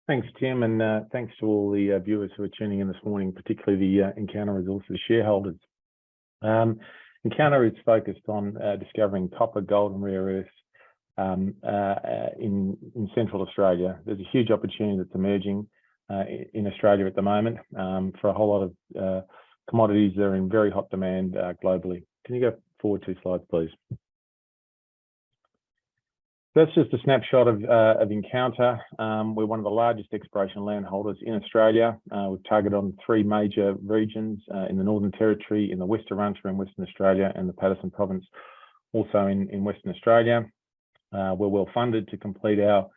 Thanks, Tim, and thanks to all the viewers who are tuning in this morning, particularly the Encounter Resources shareholders. Encounter is focused on discovering copper, gold and rare earths in Central Australia. There's a huge opportunity that's emerging in Australia at the moment for a whole lot of commodities that are in very hot demand globally. Can you go forward 2 slides, please? That's just a snapshot of Encounter. We're one of the largest exploration landholders in Australia. We've targeted on 3 major regions in the Northern Territory, in the West Arunta in Western Australia, and the Paterson Province, also in Western Australia. We're well funded to complete our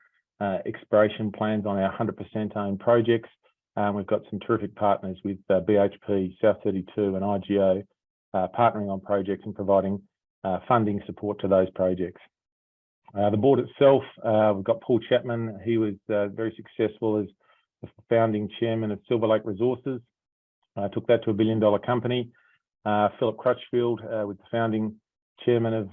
exploration plans on our 100% owned projects. We've got some terrific partners with BHP, South32 and IGO partnering on projects and providing funding support to those projects. The board itself, we've got Paul Chapman. He was very successful as the founding chairman of Silver Lake Resources. Took that to $1 billion company. Philip Crutchfield was the founding chairman of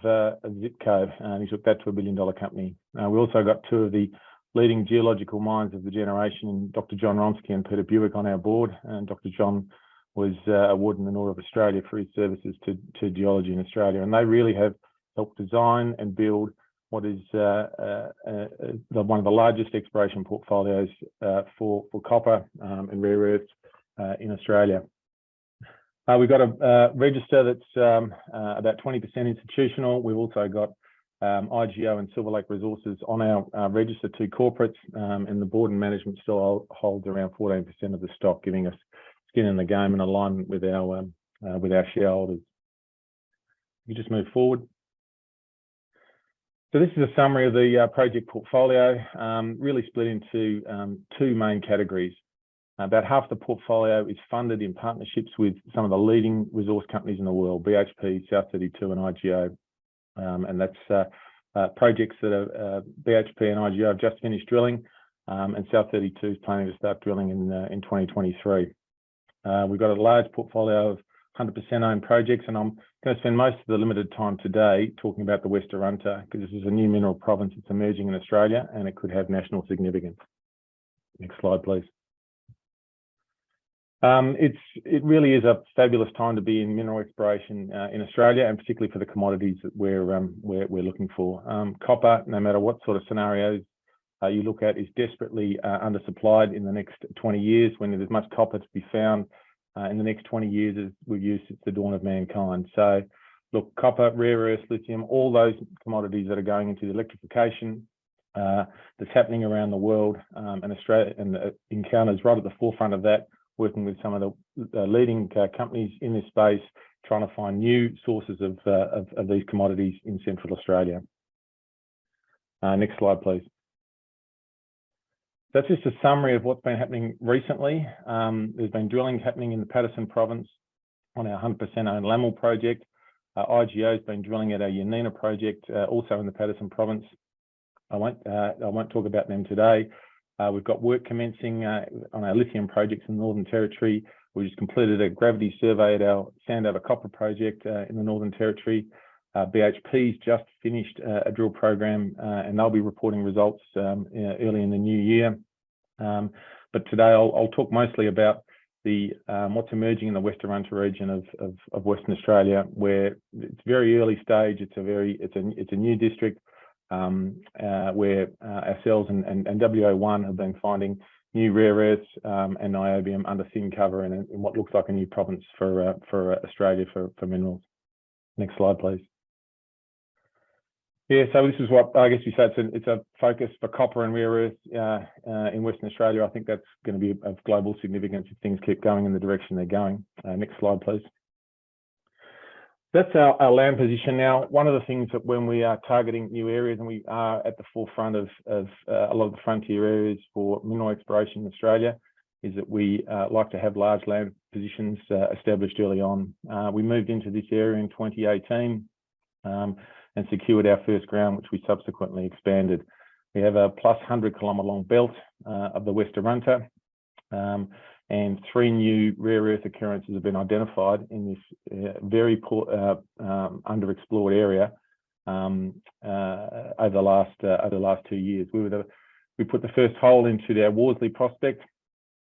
Zipco, and he took that to $1 billion company. We also got 2 of the leading geological minds of the generation, Dr. John Ronsky and Peter Buick, on our board. And Dr. John was awarded an Order of Australia for his services to geology in Australia. And they really have helped design and build what is one of the largest exploration portfolios for copper and rare earths in Australia. We've got a register that's about 20% institutional. We've also got IGO and Silver Lake Resources on our register, 2 corporates, and the board and management still holds around 14% of the stock, giving us skin in the game and alignment with our shareholders. You just move forward. So this is a summary of the project portfolio, really split into 2 main categories. About half the portfolio is funded in partnerships with some of the leading resource companies in the world, BHP, South32 and IGO. And that's projects that are BHP and IGO have just finished drilling, and South32 is planning to start drilling in 2023. We've got a large portfolio of 100% owned projects, and I'm going to spend most of the limited time today talking about the West Arunta, because this is a new mineral province that's emerging in Australia and it could have national significance. Next slide, please. It really is a fabulous time to be in mineral exploration in Australia, and particularly for the commodities that we're looking for. Copper, no matter what sort of scenarios you look at, is desperately undersupplied in the next 20 years. When there's much copper to be found in the next 20 years, as we've used since the dawn of mankind. So, look, copper, rare earths, lithium, all those commodities that are going into the electrification that's happening around the world, and Australia and Encounter's right at the forefront of that, working with some of the leading companies in this space, trying to find new sources of these commodities in Central Australia. Next slide, please. That's just a summary of what's been happening recently. There's been drilling happening in the Paterson Province on our 100% owned Lamel project. IGO has been drilling at our Yanina project, also in the Paterson Province. I won't talk about them today. We've got work commencing on our lithium projects in the Northern Territory. We just completed a gravity survey at our Sandover copper project in the Northern Territory. BHP's just finished a drill program, and they'll be reporting results early in the new year. But today I'll talk mostly about what's emerging in the West Arunta region of Western Australia, where it's very early stage. It's a new district where ourselves and WO1 have been finding new rare earths and niobium under thin cover in what looks like a new province for Australia for minerals. Next slide, please. Yeah, so this is what I guess you said. It's a focus for copper and rare earths in Western Australia. I think that's going to be of global significance if things keep going in the direction they're going. Next slide, please. That's our land position. Now, one of the things that when we are targeting new areas, and we are at the forefront of a lot of the frontier areas for mineral exploration in Australia, is that we like to have large land positions established early on. We moved into this area in 2018 and secured our first ground, which we subsequently expanded. We have a plus 100-kilometre long belt of the West Arunta, and 3 new rare earth occurrences have been identified in this very underexplored area over the last 2 years. We were We put the first hole into our Worsley prospect,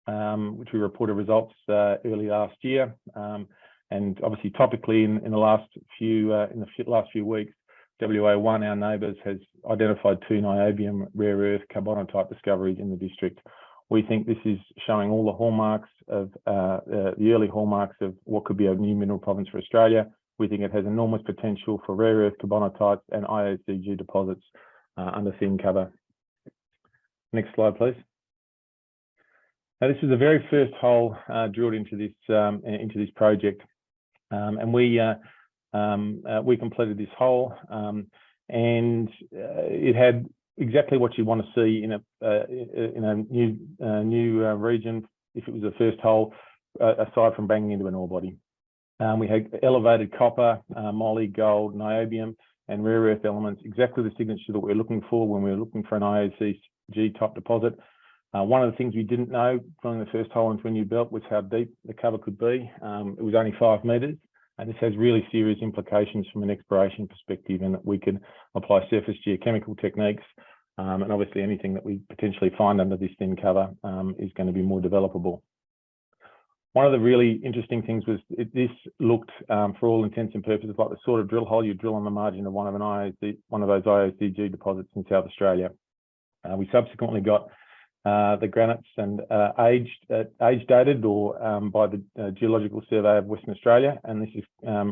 which we reported results early last year. And obviously, topically in the last few weeks, WA1, our neighbours, has identified 2 niobium rare earth carbonatite discoveries in the district. We think this is showing all the hallmarks of the early hallmarks of what could be a new mineral province for Australia. We think it has enormous potential for rare earth carbonatites and IOCG deposits under thin cover. Next slide, please. Now, this is the very first hole drilled into this project, and we completed this hole, and it had exactly what you want to see in a new region. If it was the first hole, aside from banging into an ore body, we had elevated copper, moly, gold, niobium, and rare earth elements. Exactly the signature that we're looking for when we're looking for an IOCG type deposit. One of the things we didn't know drilling the first hole into a new belt was how deep the cover could be. It was only 5 metres. And this has really serious implications from an exploration perspective, in that we can apply surface geochemical techniques, and obviously anything that we potentially find under this thin cover is going to be more developable. One of the really interesting things was this looked, for all intents and purposes, like the sort of drill hole you drill on the margin of one of those IOCG deposits in South Australia. We subsequently got the granites and age dated or by the Geological Survey of Western Australia, and this is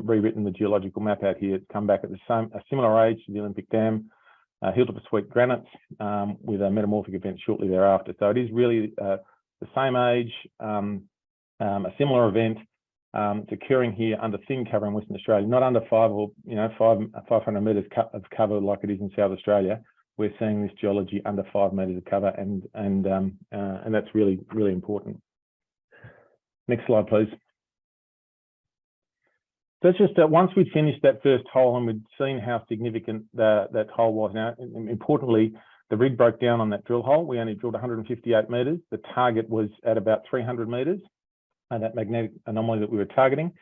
rewritten the geological map out here. It's come back at a similar age to the Olympic Dam, hilltop sweep granites with a metamorphic event shortly thereafter. So it is really the same age, a similar event. It's occurring here under thin cover in Western Australia, not under 500 metres of cover like it is in South Australia. We're seeing this geology under 5 metres of cover, and that's really, really important. Next slide, please. So it's just that once we'd finished that first hole and we'd seen how significant that hole was. Now, importantly, the rig broke down on that drill hole. We only drilled 158 metres. The target was at about 300 metres, that magnetic anomaly that we were targeting.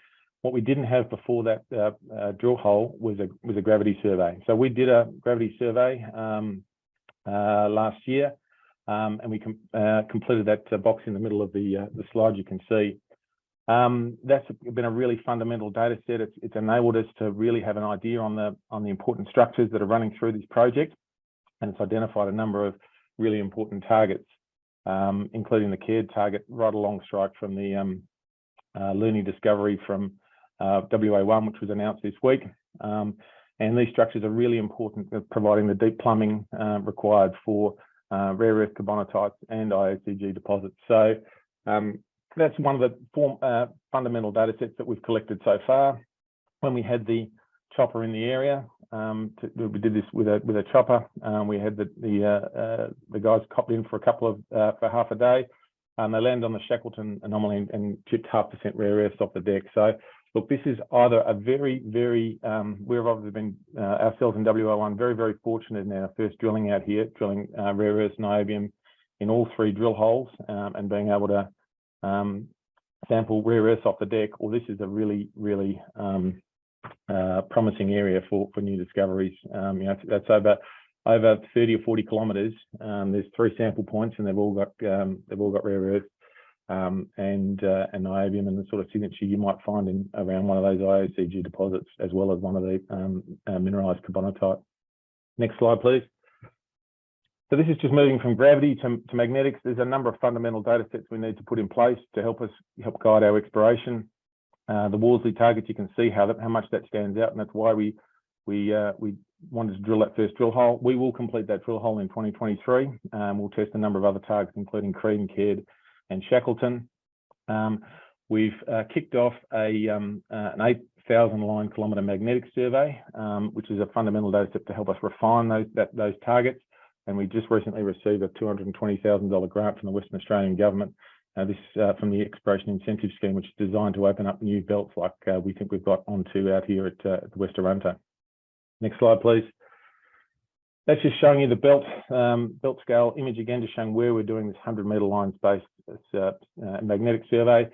What we didn't have before that drill hole was a gravity survey. So we did a gravity survey last year, and we completed that box in the middle of the slide you can see. That's been a really fundamental data set. It's enabled us to really have an idea on the important structures that are running through this project, and it's identified a number of really important targets, including the Caird target right along strike from the Looney discovery from WA1, which was announced this week. And these structures are really important for providing the deep plumbing required for rare earth carbonatites and IOCG deposits. So that's one of the fundamental data sets that we've collected so far. When we had the chopper in the area, we did this with a chopper. We had the guys copped in for half a day. They landed on the Shackleton anomaly and chipped 0.5% rare earths off the deck. So look, this is either a very, very, we've obviously been ourselves in WA1 very, very fortunate in our first drilling out here, drilling rare earths, niobium in all 3 drill holes, and being able to sample rare earths off the deck. Or this is a really, really promising area for new discoveries. That's over 30 or 40 kilometres. There's 3 sample points, and they've all got rare earths. And niobium, and the sort of signature you might find around one of those IOCG deposits, as well as one of the mineralised carbonatite. Next slide, please. So this is just moving from gravity to magnetics. There's a number of fundamental data sets we need to put in place to help guide our exploration. The Worsley targets, you can see how much that stands out, and that's why we wanted to drill that first drill hole. We will complete that drill hole in 2023. We'll test a number of other targets, including Crean, Caird, and Shackleton. We've kicked off an 8,000 line kilometre magnetic survey, which is a fundamental data set to help us refine those targets. And we just recently received a $220,000 grant from the Western Australian government. This from the Exploration Incentive Scheme, which is designed to open up new belts like we think we've got onto out here at the West Arunta. Next slide, please. That's just showing you the belt scale image again, just showing where we're doing this 100-metre line space magnetic survey.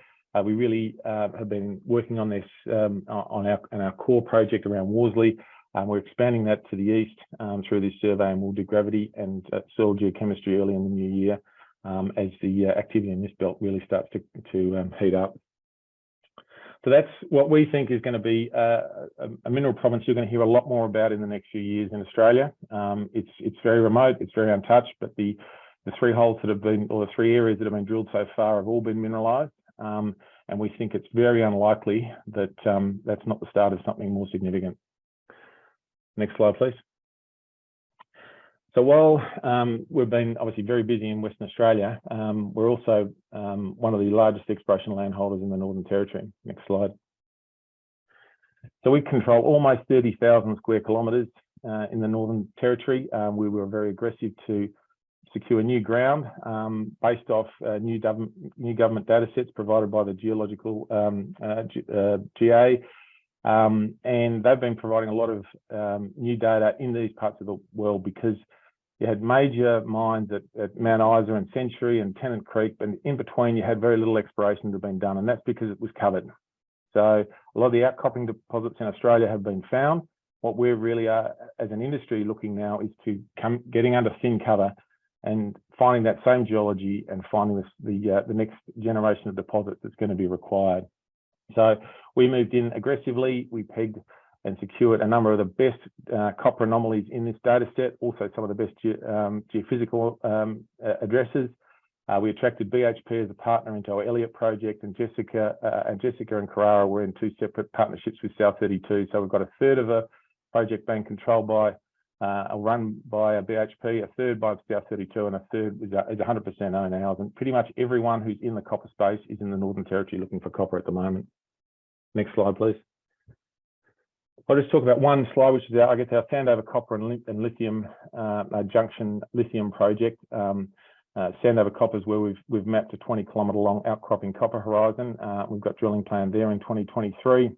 We really have been working on this on our core project around Worsley. We're expanding that to the east through this survey, and we'll do gravity and soil geochemistry early in the new year as the activity in this belt really starts to heat up. So that's what we think is going to be a mineral province you're going to hear a lot more about in the next few years in Australia. It's very remote, it's very untouched, but the three holes that have been, or the three areas that have been drilled so far have all been mineralised. And we think it's very unlikely that that's not the start of something more significant. Next slide, please. So while we've been obviously very busy in Western Australia, we're also one of the largest exploration landholders in the Northern Territory. Next slide. So we control almost 30,000 square kilometres in the Northern Territory. We were very aggressive to secure new ground based off new government data sets provided by the geological GA. And they've been providing a lot of new data in these parts of the world because you had major mines at Mount Isa and Century and Tennant Creek, and in between you had very little exploration that had been done, and that's because it was covered. So a lot of the outcropping deposits in Australia have been found. What we're really as an industry looking now is to getting under thin cover and finding that same geology and finding the next generation of deposits that's going to be required. So we moved in aggressively. We pegged and secured a number of the best copper anomalies in this data set, also some of the best geophysical addresses. We attracted BHP as a partner into our Elliott project, and Jessica and Carrara were in two separate partnerships with South32. So we've got a third of a project being controlled by run by a BHP, a third by South32, and a third is 100% owned ours. And pretty much everyone who's in the copper space is in the Northern Territory looking for copper at the moment. Next slide, please. I'll just talk about one slide, which is our Sandover Copper and Lithium Junction Lithium project. Sandover Copper is where we've mapped a 20-kilometre long outcropping copper horizon. We've got drilling planned there in 2023.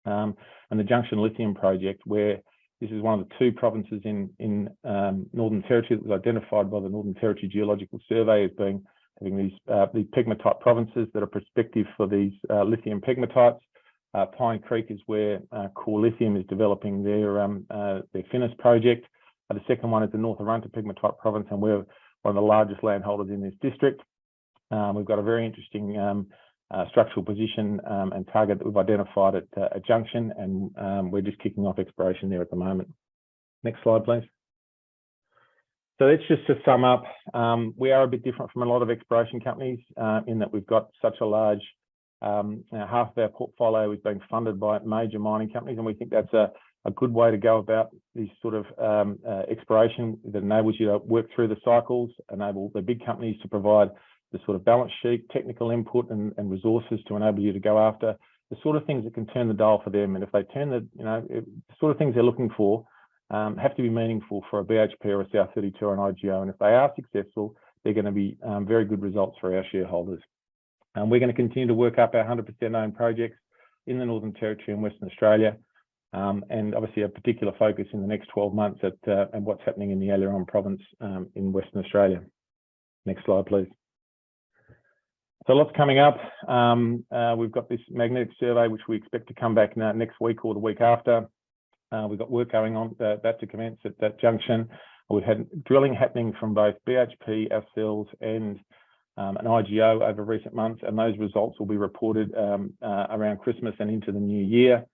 And the Junction Lithium project, where this is one of the two provinces in Northern Territory that was identified by the Northern Territory Geological Survey as having these pegmatite provinces that are prospective for these lithium pegmatites. Pine Creek is where Core Lithium is developing their Finniss project. The second one is the North Arunta pegmatite province, and we're one of the largest landholders in this district. We've got a very interesting structural position and target that we've identified at Junction, and we're just kicking off exploration there at the moment. Next slide, please. So that's just to sum up. We are a bit different from a lot of exploration companies in that we've got such a large half of our portfolio is being funded by major mining companies, and we think that's a good way to go about this sort of exploration that enables you to work through the cycles, enable the big companies to provide the sort of balance sheet, technical input and resources to enable you to go after the sort of things that can turn the dial for them. And if they turn the sort of things they're looking for have to be meaningful for a BHP or a South32 or an IGO. And if they are successful, they're going to be very good results for our shareholders. We're going to continue to work up our 100% owned projects in the Northern Territory and Western Australia, and obviously a particular focus in the next 12 months at what's happening in the Aileron province in Western Australia. Next slide, please. So lots coming up. We've got this magnetic survey, which we expect to come back next week or the week after. We've got work going on that to commence at that Junction. We've had drilling happening from both BHP, ourselves, and an IGO over recent months, and those results will be reported around Christmas and into the new year.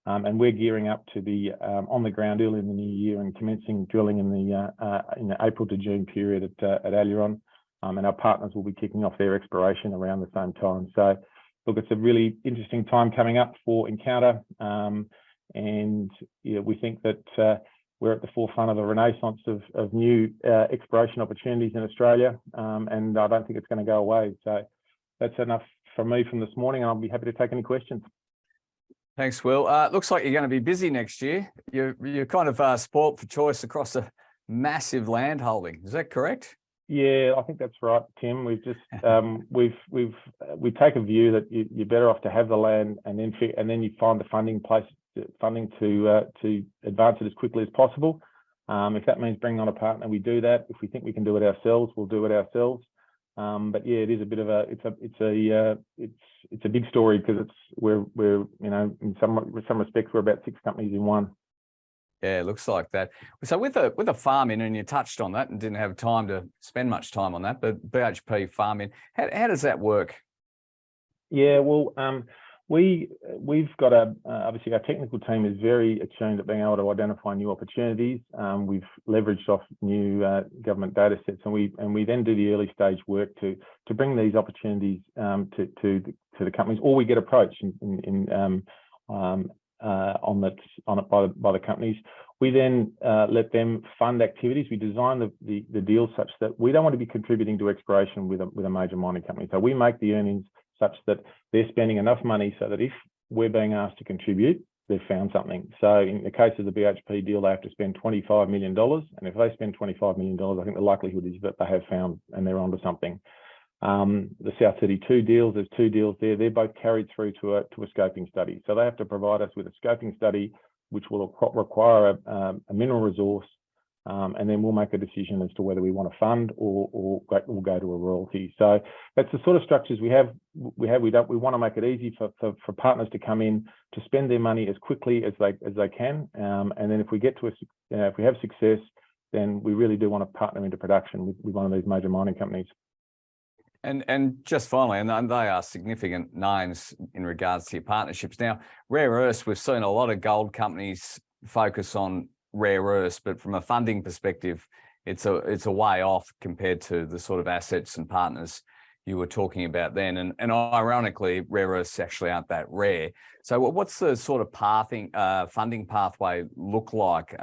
And we're gearing up to be on the ground early in the new year and commencing drilling in the April to June period at Aileron. And our partners will be kicking off their exploration around the same time. So look, it's a really interesting time coming up for Encounter. And yeah, we think that we're at the forefront of a renaissance of new exploration opportunities in Australia. And I don't think it's going to go away. So that's enough from me from this morning. I'll be happy to take any questions. Thanks, Will. Looks like you're going to be busy next year. You're kind of spoilt for choice across a massive land holding. Is that correct? Yeah, I think that's right, Tim. We've just we take a view that you're better off to have the land and then you find the funding to advance it as quickly as possible. If that means bringing on a partner, we do that. If we think we can do it ourselves, we'll do it ourselves. But yeah, it is a bit of it's a big story because we're in some respects we're about 6 companies in one. Yeah, it looks like that. So with a farm-in, and you touched on that and didn't have time to spend much time on that, but BHP farm-in, how does that work? Yeah, well, we've got obviously our technical team is very attuned at being able to identify new opportunities. We've leveraged off new government data sets, and we then do the early stage work to bring these opportunities to the companies, or we get approached on it by the companies. We then let them fund activities. We design the deal such that we don't want to be contributing to exploration with a major mining company. So we make the earnings such that they're spending enough money so that if we're being asked to contribute, they've found something. So in the case of the BHP deal, they have to spend $25 million. And if they spend $25 million, I think the likelihood is that they have found and they're onto something. The South 32 deals, there's 2 deals there. They're both carried through to a scoping study. So they have to provide us with a scoping study, which will require a mineral resource, and then we'll make a decision as to whether we want to fund or we'll go to a royalty. So that's the sort of structures we have. We want to make it easy for partners to come in to spend their money as quickly as they can, and then if we get to if we have success, then we really do want to partner into production with one of these major mining companies. And just finally, and they are significant names in regards to your partnerships. Now, rare earths, we've seen a lot of gold companies focus on rare earths, but from a funding perspective, it's a way off compared to the sort of assets and partners you were talking about then. And ironically, rare earths actually aren't that rare. So what's the sort of funding pathway look like?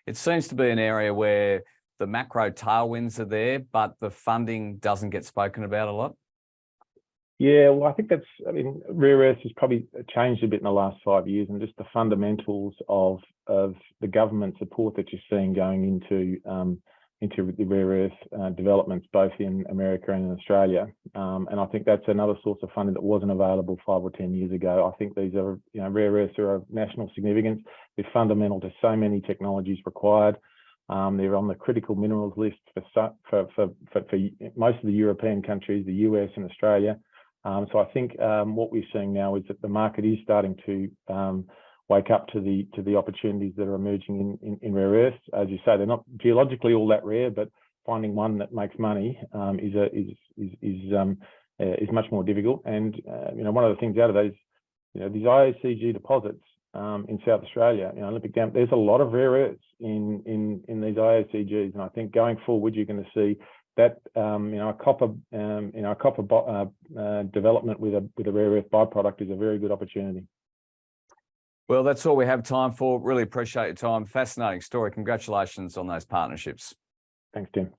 It seems to be an area where the macro tailwinds are there, but the funding doesn't get spoken about a lot. Yeah, well, I think rare earths has probably changed a bit in the last 5 years, and just the fundamentals of the government support that you're seeing going into the rare earth developments, both in America and in Australia. And I think that's another source of funding that wasn't available 5 or 10 years ago. I think these are, rare earths are of national significance. They're fundamental to so many technologies required. They're on the critical minerals list for most of the European countries, the US and Australia. So I think what we're seeing now is that the market is starting to wake up to the opportunities that are emerging in rare earths. As you say, they're not geologically all that rare, but finding one that makes money is much more difficult. And one of the things out of those, these IOCG deposits in South Australia, Olympic Dam, there's a lot of rare earths in these IOCGs, and I think going forward you're going to see that a copper development with a rare earth byproduct is a very good opportunity. Well, that's all we have time for. Really appreciate your time. Fascinating story. Congratulations on those partnerships. Thanks, Tim.